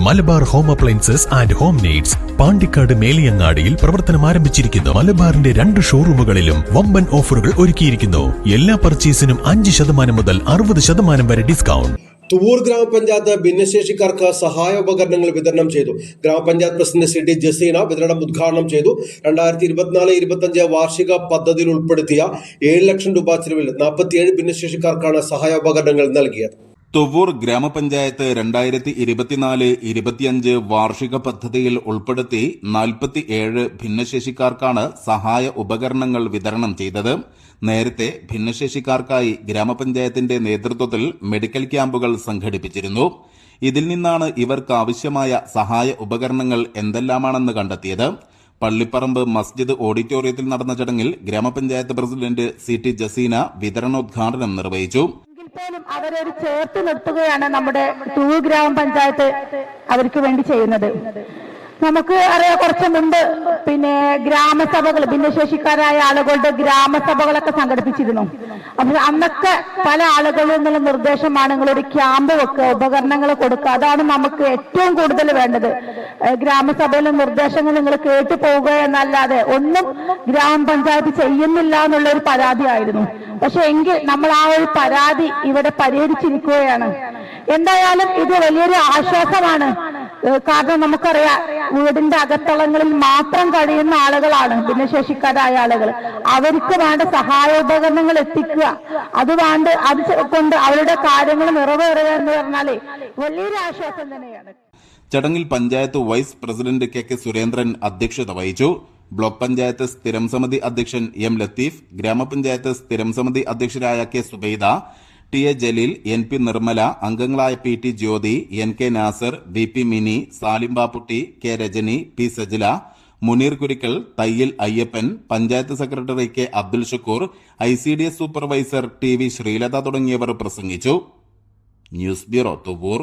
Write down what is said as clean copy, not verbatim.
Malabar home appliances and home needs Pandikkad മേലിയങ്ങാടിയിൽ പ്രവർത്തനം ആരംഭിച്ചിരിക്കുന്നു. മലബാറിന്റെ 2 ഷോറൂമുകളിലും വമ്പൻ ഓഫറുകൾ ഒരുക്കിയിരിക്കുന്നു. എല്ലാ പർച്ചേസിനും 5% മുതൽ 60% വരെ ഡിസ്കൗണ്ട്. തുവൂർ ഗ്രാമപഞ്ചായത്ത് ഭിന്നശേഷിക്കാർക്ക് സഹായോപകരണങ്ങൾ വിതരണം ചെയ്തു. ഗ്രാമപഞ്ചായത്ത് പ്രസിഡന്റ് സി ഡി ജസീന വിതരണം ഉദ്ഘാടനം ചെയ്തു. 2024-25 വാർഷിക പദ്ധതിയിൽ ഉൾപ്പെടുത്തിയ 7 ലക്ഷം രൂപ ചെലവിൽ 47 ഭിന്നശേഷിക്കാർക്കാണ് സഹായോപകരണങ്ങൾ നൽകിയത്. തുവൂർ ഗ്രാമപഞ്ചായത്ത് 2024-25 വാർഷിക പദ്ധതിയിൽ ഉൾപ്പെടുത്തി 47 ഭിന്നശേഷിക്കാർക്കാണ് സഹായ ഉപകരണങ്ങൾ വിതരണം ചെയ്തത്. നേരത്തെ ഭിന്നശേഷിക്കാർക്കായി ഗ്രാമപഞ്ചായത്തിന്റെ നേതൃത്വത്തിൽ മെഡിക്കൽ ക്യാമ്പുകൾ സംഘടിപ്പിച്ചിരുന്നു. ഇതിൽ നിന്നാണ് ഇവർക്ക് ആവശ്യമായ സഹായ ഉപകരണങ്ങൾ എന്തെല്ലാമാണെന്ന് കണ്ടെത്തിയത്. പള്ളിപ്പറമ്പ് മസ്ജിദ് ഓഡിറ്റോറിയത്തിൽ നടന്ന ചടങ്ങിൽ ഗ്രാമപഞ്ചായത്ത് പ്രസിഡന്റ് സി ടി ജസീന വിതരണോദ്ഘാടനം നിർവഹിച്ചു. പോലും അവരൊരു ചേർത്ത് നിർത്തുകയാണ് നമ്മുടെ തുവൂർ ഗ്രാമപഞ്ചായത്ത് അവർക്ക് വേണ്ടി ചെയ്യുന്നത്. നമുക്ക് അറിയാം, കുറച്ച് മുമ്പ് ഗ്രാമസഭകൾ, ഭിന്നശേഷിക്കാരായ ആളുകളുടെ ഗ്രാമസഭകളൊക്കെ സംഘടിപ്പിച്ചിരുന്നു. അപ്പോൾ അന്നൊക്കെ പല ആളുകളിൽ നിന്നുള്ള നിർദ്ദേശമാണ് നിങ്ങളൊരു ക്യാമ്പ് വെക്കുക, ഉപകരണങ്ങൾ കൊടുക്കുക. അതാണ് നമുക്ക് ഏറ്റവും കൂടുതൽ വേണ്ടത്. ഗ്രാമസഭയിലെ നിർദ്ദേശങ്ങൾ നിങ്ങൾ കേട്ടു പോവുക എന്നല്ലാതെ ഒന്നും ഗ്രാമപഞ്ചായത്ത് ചെയ്യുന്നില്ല എന്നുള്ളൊരു പരാതിയായിരുന്നു. പക്ഷെ എങ്കിൽ നമ്മൾ ആ ഒരു പരാതി ഇവിടെ പരിഹരിച്ചിരിക്കുകയാണ്. എന്തായാലും ഇത് വലിയൊരു ആശ്വാസമാണ്. കാരണം നമുക്കറിയാം, വീടിന്റെ അകത്തളങ്ങളിൽ മാത്രം കഴിയുന്ന ആളുകളാണ് ഭിന്നശേഷിക്കാരായ ആളുകൾ. അവർക്ക് വേണ്ട സഹായോപകരണങ്ങൾ എത്തിക്കുക, അത് കൊണ്ട് അവരുടെ കാര്യങ്ങൾ നിറവേറുക എന്ന് പറഞ്ഞാല് വലിയൊരു ആശ്വാസം തന്നെയാണ്. ചടങ്ങിൽ panchayat vice president K K Surendran അധ്യക്ഷത വഹിച്ചു. ബ്ലോക്ക് പഞ്ചായത്ത് സ്ഥിരം സമിതി അധ്യക്ഷൻ എം ലത്തീഫ്, ഗ്രാമപഞ്ചായത്ത് സ്ഥിരം സമിതി അധ്യക്ഷരായ K Subaida, T A Jaleel, N P Nirmala, അംഗങ്ങളായ P T Jyothi, N K Nasar, V P Mini, Salim Bapputty, K Rajani, P Sajila, Muneer Kurikkal, Thayyil Ayyappan, panchayat secretary K Abdul Shakoor, ICDS supervisor T V Sreelatha തുടങ്ങിയവർ പ്രസംഗിച്ചു. News bureau Thuvur.